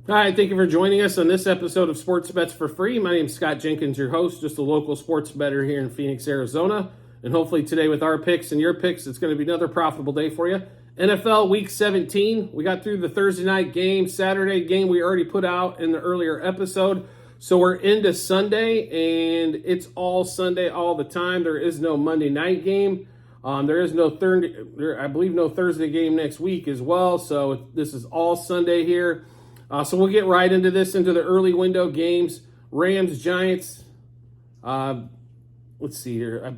Hi, thank you for joining us on this episode of Sports Bets for Free. My name is Scott Jenkins, your host, just a local sports bettor here in Phoenix, Arizona. And hopefully today with our picks and your picks, it's going to be another profitable day for you. NFL Week 17, we got through the Thursday night game, Saturday game we already put out in the earlier episode. So we're into Sunday, and it's all Sunday all the time. There is no Monday night game. There is no Thursday game next week as well. So this is all Sunday here. So we'll get right into the early window games. Rams, Giants. Let's see here. Let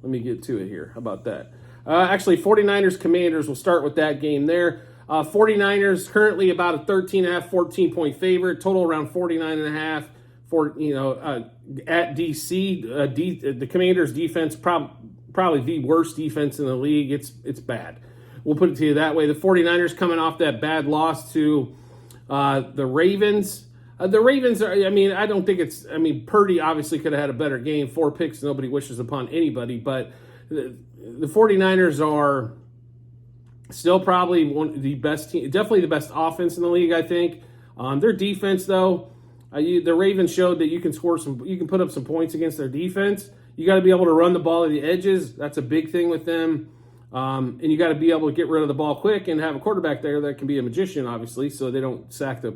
me get to it here. How about that? Actually, 49ers, Commanders. We'll start with that game there. 49ers currently about a 13.5, 14-point favorite. Total around 49.5 at DC. The Commanders defense, probably the worst defense in the league. It's bad. We'll put it to you that way. The 49ers coming off that bad loss to the Ravens. The Ravens are, I don't think Purdy obviously could have had a better game. 4 picks, nobody wishes upon anybody. But the 49ers are still probably one of the best team, definitely the best offense in the league, I think. Their defense, though, the Ravens showed that you can put up some points against their defense. You got to be able to run the ball at the edges. That's a big thing with them. And you got to be able to get rid of the ball quick and have a quarterback there that can be a magician, obviously, so they don't sack the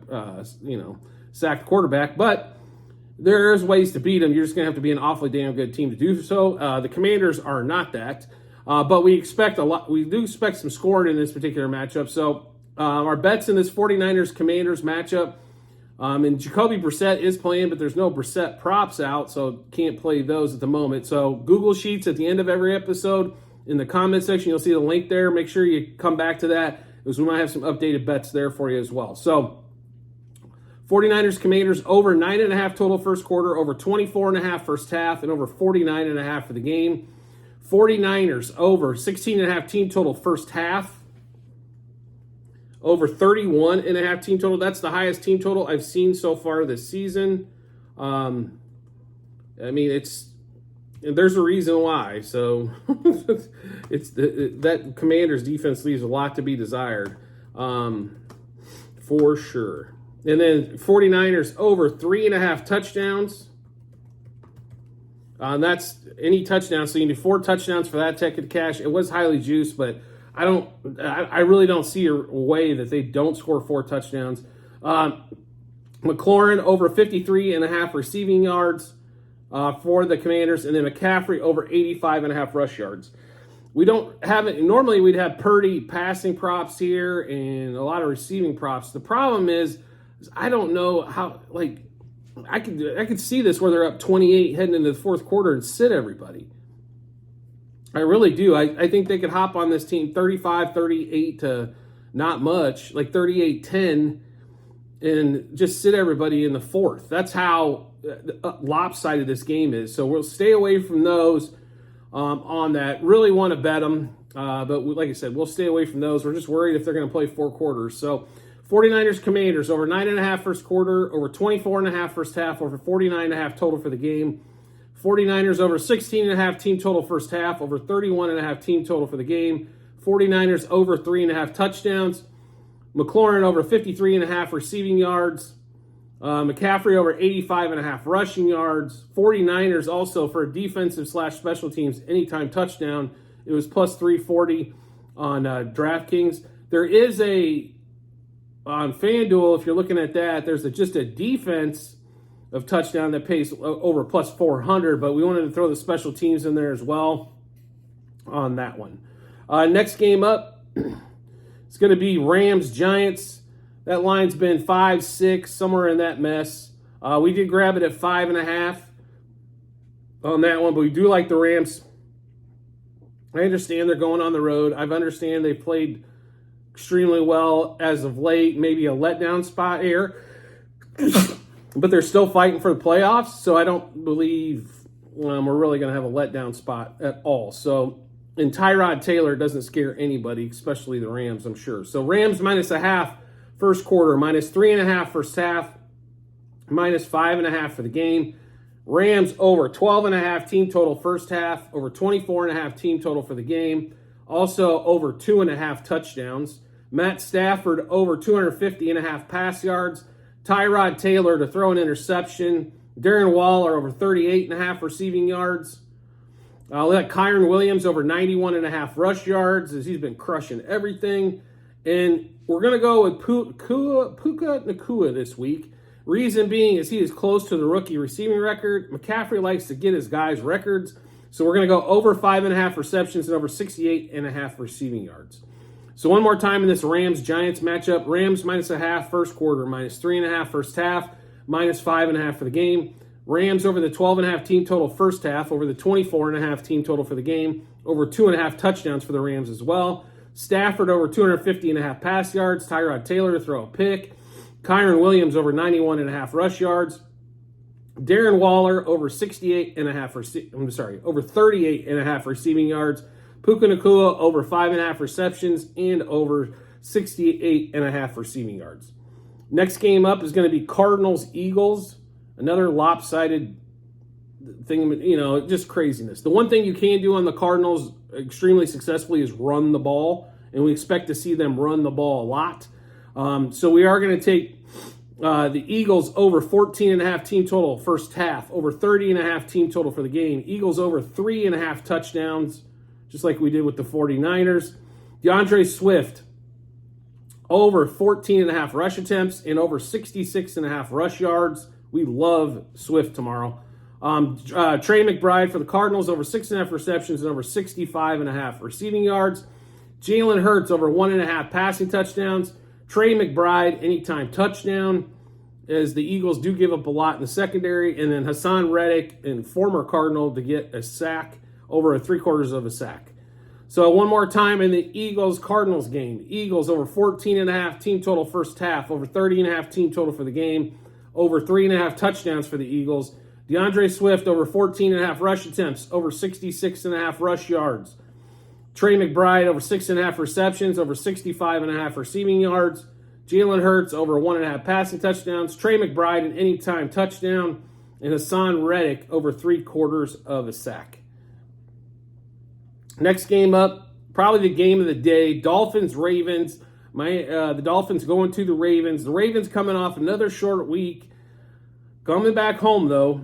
quarterback. But there's ways to beat them. You're just going to have to be an awfully damn good team to do so. The Commanders are not that, but we expect a lot. We do expect some scoring in this particular matchup. So our bets in this 49ers-Commanders matchup, and Jacoby Brissett is playing, but there's no Brissett props out, so can't play those at the moment. So Google Sheets at the end of every episode. In the comment section, you'll see the link there. Make sure you come back to that because we might have some updated bets there for you as well. So 49ers, Commanders, over 9.5 total first quarter, over 24.5 first half, and over 49.5 for the game. 49ers, over 16.5 team total first half, over 31.5 team total. That's the highest team total I've seen so far this season. There's a reason why. So that Commanders defense leaves a lot to be desired, for sure. And then 49ers over 3.5 touchdowns. That's any touchdown. So you need 4 touchdowns for that ticket to cash. It was highly juiced, but I really don't see a way that they don't score 4 touchdowns. McLaurin over 53.5 receiving yards for the Commanders, and then McCaffrey over 85.5 rush yards. We don't have it. Normally we'd have Purdy passing props here and a lot of receiving props. The problem is I don't know how, I could see this where they're up 28 heading into the fourth quarter and sit everybody. I really do. I think they could hop on this team 35-38 to not much, like 38-10, and just sit everybody in the fourth. That's how lopsided this game is. So we'll stay away from those on that. Really want to bet them, but like I said, we'll stay away from those. We're just worried if they're going to play 4 quarters. So 49ers, Commanders, over 9.5 first quarter, over 24.5 first half, over 49.5 total for the game. 49ers over 16.5 team total first half, over 31.5 team total for the game. 49ers over 3.5 touchdowns. McLaurin over 53.5 receiving yards. McCaffrey over 85.5 rushing yards. 49ers also for a defensive / special teams anytime touchdown. It was plus 340 on DraftKings. There is on FanDuel, if you're looking at that, there's just a defense of touchdown that pays over plus 400, but we wanted to throw the special teams in there as well on that one. Next game up, it's going to be Rams, Giants. That line's been 5, 6, somewhere in that mess. We did grab it at 5.5 on that one, but we do like the Rams. I understand they're going on the road. I understand they've played extremely well as of late. Maybe a letdown spot here, but they're still fighting for the playoffs. So I don't believe we're really going to have a letdown spot at all. So, and Tyrod Taylor doesn't scare anybody, especially the Rams, I'm sure. So Rams -0.5 first quarter, -3.5 first half, -5.5 for the game. Rams over 12.5 team total first half, over 24.5 team total for the game. Also over 2.5 touchdowns. Matt Stafford over 250.5 pass yards. Tyrod Taylor to throw an interception. Darren Waller over 38.5 receiving yards. We got Kyron Williams over 91.5 rush yards as he's been crushing everything. And we're going to go with Puka Nacua this week. Reason being is he is close to the rookie receiving record. McCaffrey likes to get his guys' records. So we're going to go over 5.5 receptions and over 68.5 receiving yards. So one more time in this Rams-Giants matchup. Rams -0.5 first quarter, -3.5 first half, -5.5 for the game. Rams over the 12.5 team total first half, over the 24.5 team total for the game, over 2.5 touchdowns for the Rams as well. Stafford over 250.5 pass yards. Tyrod Taylor to throw a pick. Kyron Williams over 91.5 rush yards. Darren Waller over 38.5 receiving yards. Puka Nacua over 5.5 receptions and over 68.5 receiving yards. Next game up is going to be Cardinals-Eagles. Another lopsided thing, just craziness. The one thing you can do on the Cardinals extremely successfully is run the ball, and we expect to see them run the ball a lot. So we are going to take the Eagles over 14.5 team total first half, over 30.5 team total for the game. Eagles over 3.5 touchdowns, just like we did with the 49ers. DeAndre Swift over 14.5 rush attempts and over 66.5 rush yards. We love Swift tomorrow. Trey McBride for the Cardinals over 6.5 receptions and over 65.5 receiving yards. Jalen Hurts over 1.5 passing touchdowns. Trey McBride anytime touchdown, as the Eagles do give up a lot in the secondary. And then Hassan Reddick, and former Cardinal, to get a sack, over 3/4 of a sack. So one more time in the Eagles-Cardinals game. Eagles over 14.5 team total first half, over 30.5 team total for the game, over 3.5 touchdowns for the Eagles. DeAndre Swift over 14.5 rush attempts, over 66.5 rush yards. Trey McBride over 6.5 receptions, over 65.5 receiving yards. Jalen Hurts over 1.5 passing touchdowns. Trey McBride an anytime touchdown. And Hassan Reddick over 3/4 of a sack. Next game up, probably the game of the day, Dolphins-Ravens. The Dolphins going to the Ravens. The Ravens coming off another short week. Coming back home, though.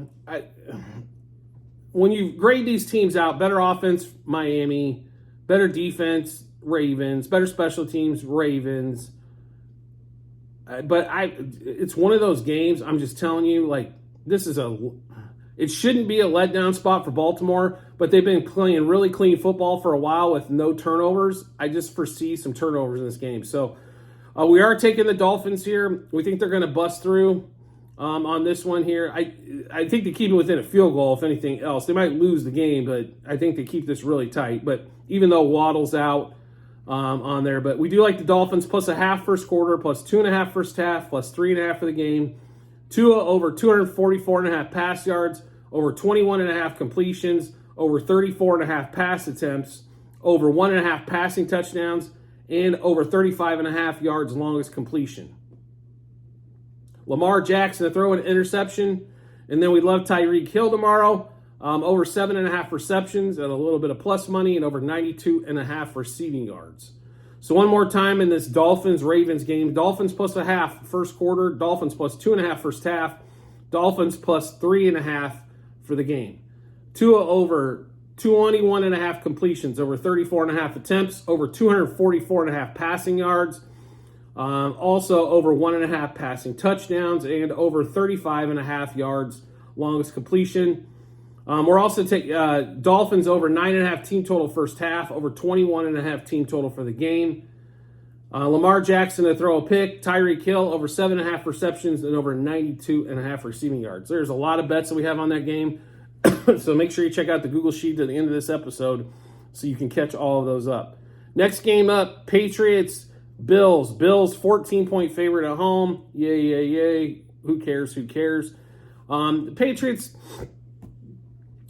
When you grade these teams out, better offense, Miami. Better defense, Ravens. Better special teams, Ravens. But it's one of those games, I'm just telling you, it shouldn't be a letdown spot for Baltimore, but they've been playing really clean football for a while with no turnovers. I just foresee some turnovers in this game. So we are taking the Dolphins here. We think they're going to bust through on this one here. I think they keep it within a field goal, if anything else. They might lose the game, but I think they keep this really tight. But even though Waddle's out on there, but we do like the Dolphins plus 1/2 first quarter, plus 2.5 first half, plus 3.5 for the game. Tua over 244.5 pass yards, over 21.5 completions, over 34.5 pass attempts, over 1.5 passing touchdowns, and over 35.5 yards longest completion. Lamar Jackson to throw an interception, and then we love Tyreek Hill tomorrow. Over 7.5 receptions at a little bit of plus money, and over 92.5 receiving yards. So one more time in this Dolphins-Ravens game. Dolphins plus 1/2 first quarter. Dolphins plus 2.5 first half. Dolphins plus 3.5 for the game. Tua over 21.5 completions, over 34.5 attempts, over 244.5 passing yards. Also over 1.5 passing touchdowns, and over 35.5 yards longest completion. We're also taking Dolphins over 9.5 team total first half, over 21.5 team total for the game. Lamar Jackson to throw a pick. Tyreek Hill over 7.5 receptions and over 92.5 receiving yards. There's a lot of bets that we have on that game. So make sure you check out the Google Sheet at the end of this episode so you can catch all of those up. Next game up, Patriots, Bills. Bills 14-point favorite at home. Yay, yay, yay. Who cares? Who cares? The Patriots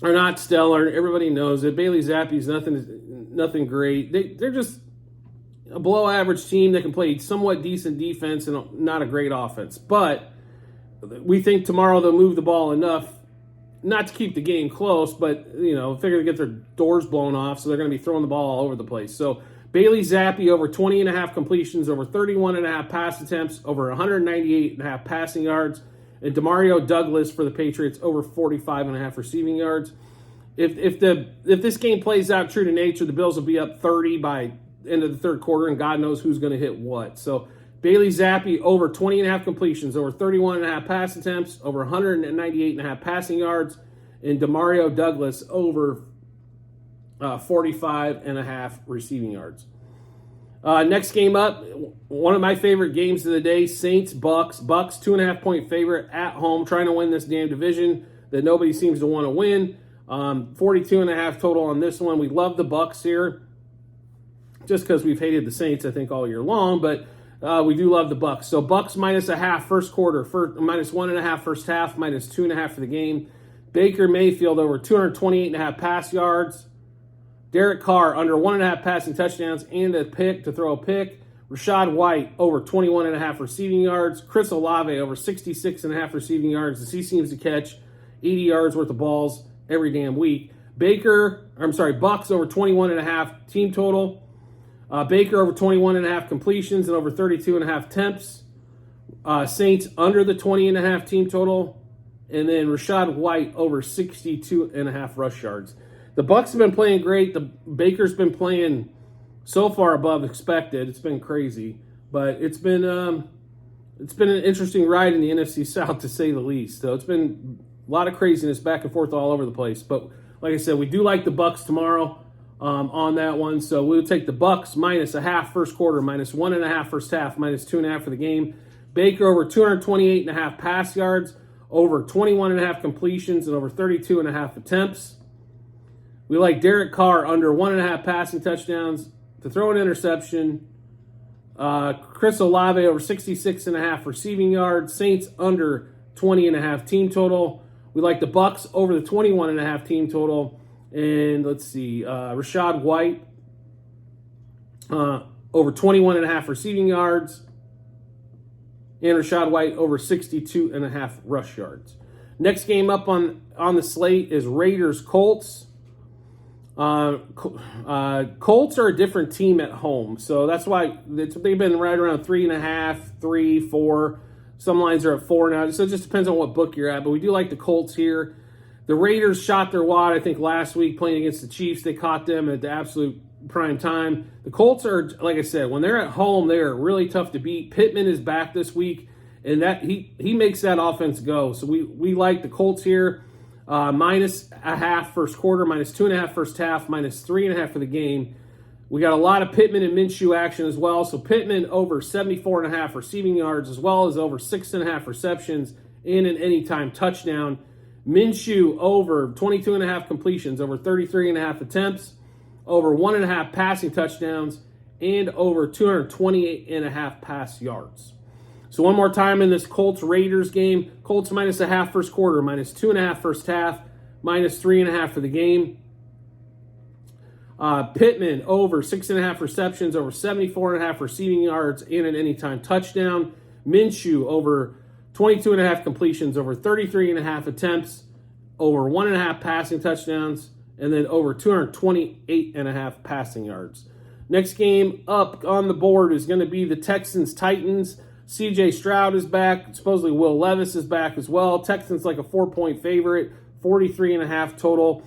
are not stellar. Everybody knows it. Bailey Zappi's nothing great. They're just a below average team that can play somewhat decent defense and not a great offense. But we think tomorrow they'll move the ball enough not to keep the game close, but figure to get their doors blown off, so they're going to be throwing the ball all over the place. So Bailey Zappi over 20.5 completions, over 31.5 pass attempts, over 198.5 passing yards. And Demario Douglas for the Patriots over 45.5 receiving yards. If this game plays out true to nature, the Bills will be up 30 by end of the third quarter, and God knows who's going to hit what. So Bailey Zappi over 20.5 completions, over 31.5 pass attempts, over 198.5 passing yards, and Demario Douglas over 45.5 receiving yards. Next game up, one of my favorite games of the day, Saints-Bucks. Bucks 2.5-point favorite at home, trying to win this damn division that nobody seems to want to win. 42.5 total on this one. We love the Bucks here, just because we've hated the Saints, I think, all year long, but we do love the Bucks. So Bucks -0.5 first quarter, -1.5 first half, -2.5 for the game. Baker Mayfield over 228.5 pass yards. Derek Carr under 1.5 passing touchdowns and a pick to throw a pick. Rachaad White over 21.5 receiving yards. Chris Olave over 66.5 receiving yards as he seems to catch 80 yards worth of balls every damn week. Bucks over 21.5 team total. Baker over 21.5 completions and over 32.5 attempts. Saints under the 20.5 team total. And then Rachaad White over 62.5 rush yards. The Bucks have been playing great. The Baker's been playing so far above expected. It's been crazy, but it's been an interesting ride in the NFC South, to say the least. So it's been a lot of craziness back and forth all over the place. But like I said, we do like the Bucks tomorrow on that one. So we'll take the Bucks -0.5 first quarter, -1.5 first half, -2.5 for the game. Baker over 228.5 pass yards, over 21.5 completions, and over 32.5 attempts. We like Derek Carr under 1.5 passing touchdowns to throw an interception. Chris Olave over 66.5 receiving yards. Saints under 20.5 team total. We like the Bucks over the 21.5 team total. And let's see, Rachaad White over 21.5 receiving yards. And Rachaad White over 62.5 rush yards. Next game up on the slate is Raiders-Colts. Colts are a different team at home, so that's why they've been right around 3.5, 3, 4. Some lines are at 4 now, so it just depends on what book you're at. But we do like the Colts here. The Raiders shot their wad, I think, last week playing against the Chiefs. They caught them at the absolute prime time. The Colts are, like I said, when they're at home, they are really tough to beat. Pittman is back this week, and that he makes that offense go. So we like the Colts here. -0.5 first quarter, -2.5 first half, -3.5 for the game. We got a lot of Pittman and Minshew action as well. So Pittman over 74.5 receiving yards, as well as over 6.5 receptions and an anytime touchdown. Minshew over 22.5 completions, over 33.5 attempts, over 1.5 passing touchdowns, and over 228.5 pass yards. So one more time in this Colts-Raiders game. Colts -0.5 first quarter, -2.5 first half, -3.5 for the game. Pittman over 6.5 receptions, over 74.5 receiving yards, and an anytime touchdown. Minshew over 22.5 completions, over 33.5 attempts, over 1.5 passing touchdowns, and then over 228.5 passing yards. Next game up on the board is going to be the Texans-Titans. CJ Stroud is back. Supposedly Will Levis is back as well. Texans like a 4-point favorite, 43.5 total.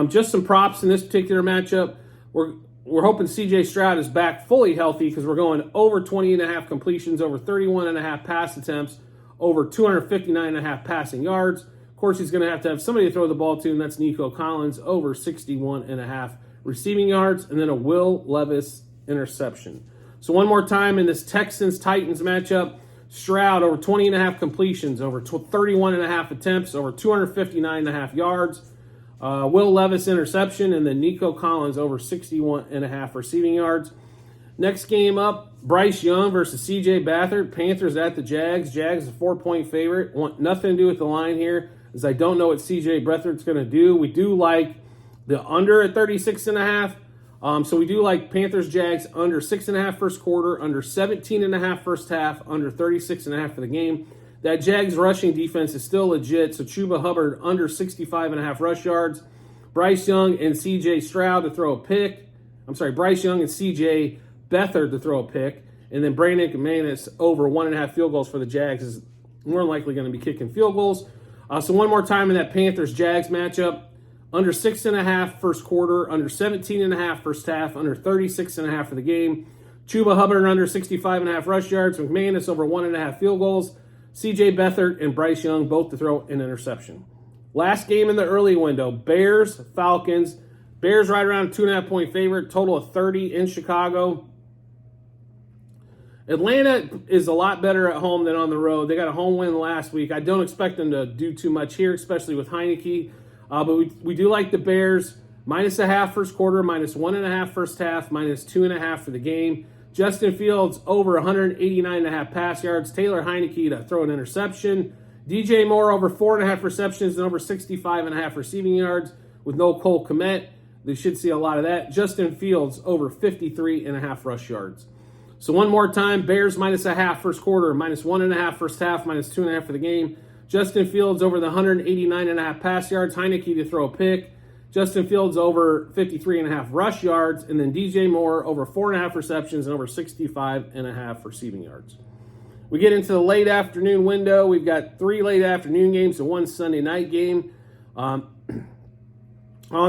Just some props in this particular matchup. We're hoping CJ Stroud is back fully healthy because we're going over 20.5 completions, over 31.5 pass attempts, over 259.5 passing yards. Of course, he's going to have somebody to throw the ball to, and that's Nico Collins, over 61.5 receiving yards, and then a Will Levis interception. So one more time in this Texans-Titans matchup, Stroud over 20.5 completions, over 31.5 attempts, over 259.5 yards. Will Levis interception, and then Nico Collins over 61.5 receiving yards. Next game up, Bryce Young versus C.J. Beathard. Panthers at the Jags. Jags is a 4-point favorite. Want nothing to do with the line here, as I don't know what C.J. Beathard's going to do. We do like the under at 36.5. So we do like Panthers-Jags under 6.5 first quarter, under 17.5 first half, under 36.5 for the game. That Jags rushing defense is still legit, so Chuba Hubbard under 65.5 rush yards. Bryce Young and C.J. Stroud to throw a pick. Bryce Young and CJ Beathard to throw a pick. And then Brandon McManus over 1.5 field goals for the Jags is more than likely going to be kicking field goals. So one more time in that Panthers-Jags matchup, under 6.5 first quarter, under 17.5 first half, under 36.5 for the game. Chuba Hubbard under 65.5 rush yards. McManus over 1.5 field goals. CJ Beathard and Bryce Young both to throw an interception. Last game in the early window, Bears-Falcons. Bears right around 2.5-point favorite, total of 30 in Chicago. Atlanta is a lot better at home than on the road. They got a home win last week. I don't expect them to do too much here, especially with Heineke. But we do like the Bears. -0.5 first quarter, -1.5 first half, -2.5 for the game. Justin Fields over 189.5 pass yards. Taylor Heineke to throw an interception. DJ Moore over 4.5 receptions and over 65.5 receiving yards with no Cole Kmet. They should see a lot of that. Justin Fields over 53.5 rush yards. So one more time, Bears -0.5 first quarter, -1.5 first half, -2.5 for the game. Justin Fields over the 189.5 pass yards. Heineke to throw a pick. Justin Fields over 53.5 rush yards. And then DJ Moore over 4.5 receptions and over 65.5 receiving yards. We get into the late afternoon window. We've got 3 late afternoon games and 1 Sunday night game. On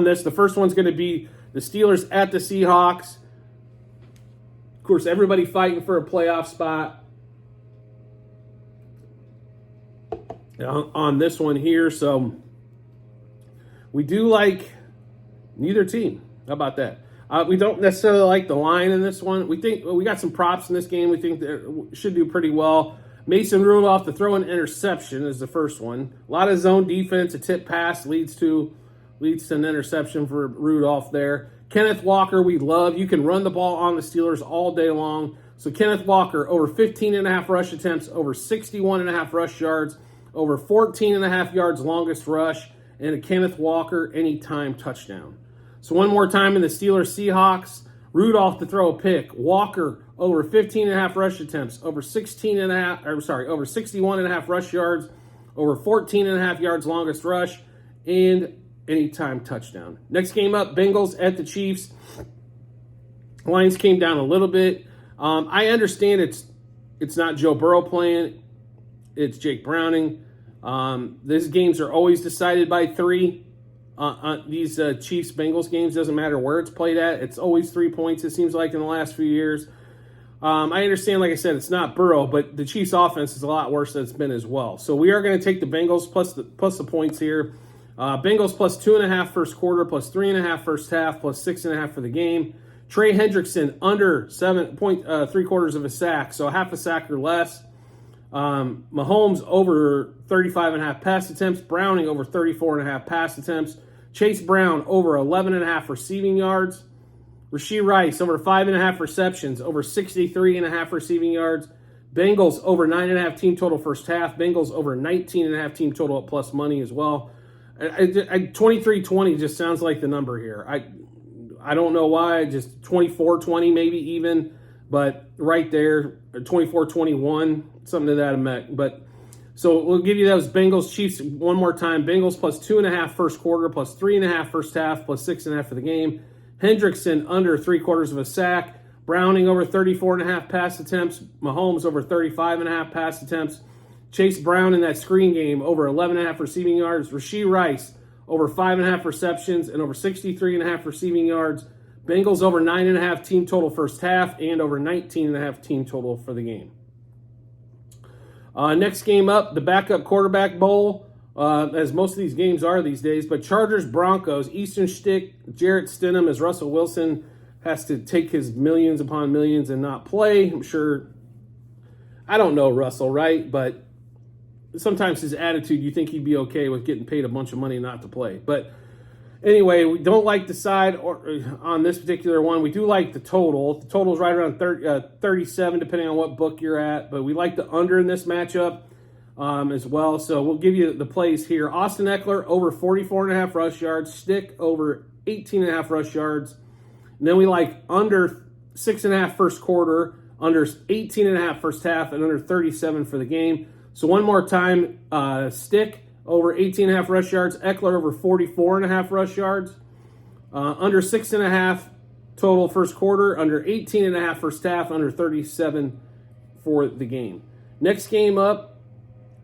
this, the first one's going to be the Steelers at the Seahawks. Of course, everybody fighting for a playoff spot on this one here. So we do like neither team. How about that? We don't necessarily like the line in this one. We think we got some props in this game. We think they should do pretty well. Mason Rudolph to throw an interception is the first one. A lot of zone defense. A tip pass leads to an interception for Rudolph there. Kenneth Walker, we love. You can run the ball on the Steelers all day long. So Kenneth Walker, over 15.5 rush attempts, over 61.5 rush yards, over 14.5 yards longest rush, and a Kenneth Walker anytime touchdown. So one more time in the Steelers-Seahawks, Rudolph to throw a pick. Walker, over 15.5 rush attempts, over 61.5 rush yards, over 14.5 yards longest rush, and anytime touchdown. Next game up, Bengals at the Chiefs. Lines came down a little bit. I understand it's not Joe Burrow playing. It's Jake Browning. These games are always decided by 3. These Chiefs-Bengals games, doesn't matter where it's played at. It's always 3 points, it seems like, in the last few years. I understand, like I said, it's not Burrow, but the Chiefs' offense is a lot worse than it's been as well. So we are going to take the Bengals plus the points here. Bengals plus 2.5 first quarter, plus 3.5 first half, plus 6.5 for the game. Trey Hendrickson under 7.3 of a sack, so half a sack or less. Mahomes over 35.5 pass attempts. Browning over 34.5 pass attempts. Chase Brown over 11.5 receiving yards. Rashee Rice over 5.5 receptions, over 63.5 receiving yards. Bengals over 9.5 team total first half. Bengals over 19.5 team total at plus money as well. 23-20 just sounds like the number here. I don't know why, just 24-20 maybe even, but right there, 24-21, something to that effect. But so we'll give you those Bengals Chiefs one more time. Bengals plus 2.5 first quarter, plus 3.5 first half, plus 6.5 for the game. Hendrickson under 3/4 of a sack. Browning over 34.5 pass attempts. Mahomes over 35.5 pass attempts. Chase Brown in that screen game over 11.5 receiving yards. Rashee Rice over 5.5 receptions and over 63.5 receiving yards. Bengals over 9.5 team total first half and over 19.5 team total for the game. Next game up, the backup quarterback bowl, as most of these games are these days. But Chargers-Broncos, Eastern Stick, Jarrett Stidham as Russell Wilson has to take his millions upon millions and not play. I'm sure, I don't know Russell, right? But sometimes his attitude, you think he'd be okay with getting paid a bunch of money not to play. But anyway, we don't like the side on this particular one. We do like the total. The total's right around 37, depending on what book you're at. But we like the under in this matchup as well. So we'll give you the plays here. Austin Eckler over 44.5 rush yards. Stick over 18.5 rush yards. And then we like under 6.5 first quarter, under 18.5 first half, and under 37 for the game. So one more time, Stick over 18.5 rush yards. Eckler over 44.5 rush yards. Under 6.5 total first quarter, under 18.5 first half, under 37 for the game. Next game up,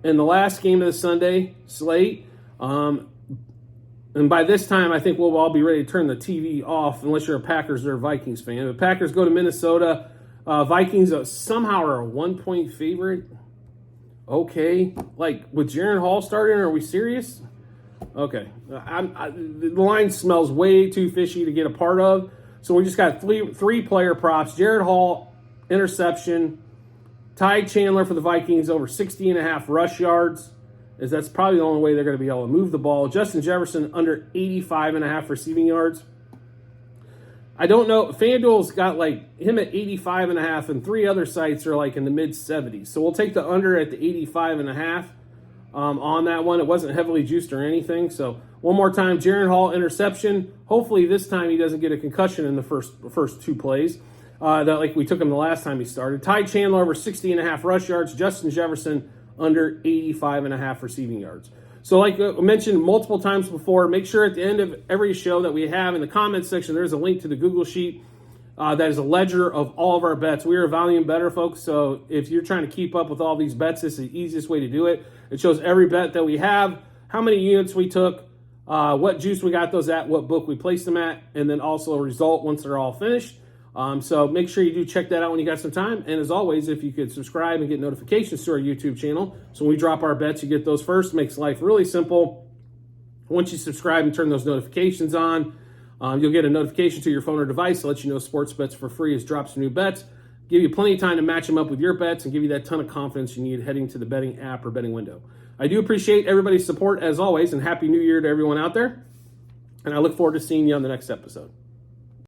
and the last game of the Sunday slate. And by this time, I think we'll all be ready to turn the TV off, unless you're a Packers or a Vikings fan. The Packers go to Minnesota. Vikings somehow are a 1-point favorite. Okay. Like, with Jaren Hall starting, are we serious? Okay. The line smells way too fishy to get a part of. So we just got three player props. Jared Hall, interception. Ty Chandler for the Vikings, over 60.5 rush yards, as that's probably the only way they're going to be able to move the ball. Justin Jefferson, under 85.5 receiving yards. I don't know. FanDuel's got like him at 85.5, and 3 other sites are like in the mid-70s. So we'll take the under at the 85.5 on that one. It wasn't heavily juiced or anything. So one more time, Jaren Hall, interception. Hopefully this time he doesn't get a concussion in the first 2 plays. That like we took him the last time he started. Ty Chandler, over 60.5 rush yards. Justin Jefferson, under 85.5 receiving yards. So like I mentioned multiple times before, make sure at the end of every show that we have in the comments section, there's a link to the Google Sheet that is a ledger of all of our bets. We are Volume Better, folks. So if you're trying to keep up with all these bets, this is the easiest way to do it. It shows every bet that we have, how many units we took, what juice we got those at, what book we placed them at, and then also a result once they're all finished. So make sure you do check that out when you got some time. And as always, if you could subscribe and get notifications to our YouTube channel, so when we drop our bets, you get those first. Makes life really simple. Once you subscribe and turn those notifications on, you'll get a notification to your phone or device to let you know Sports Bets for Free has dropped some new bets. Give you plenty of time to match them up with your bets and give you that ton of confidence you need heading to the betting app or betting window. I do appreciate everybody's support as always, and Happy New Year to everyone out there. And I look forward to seeing you on the next episode.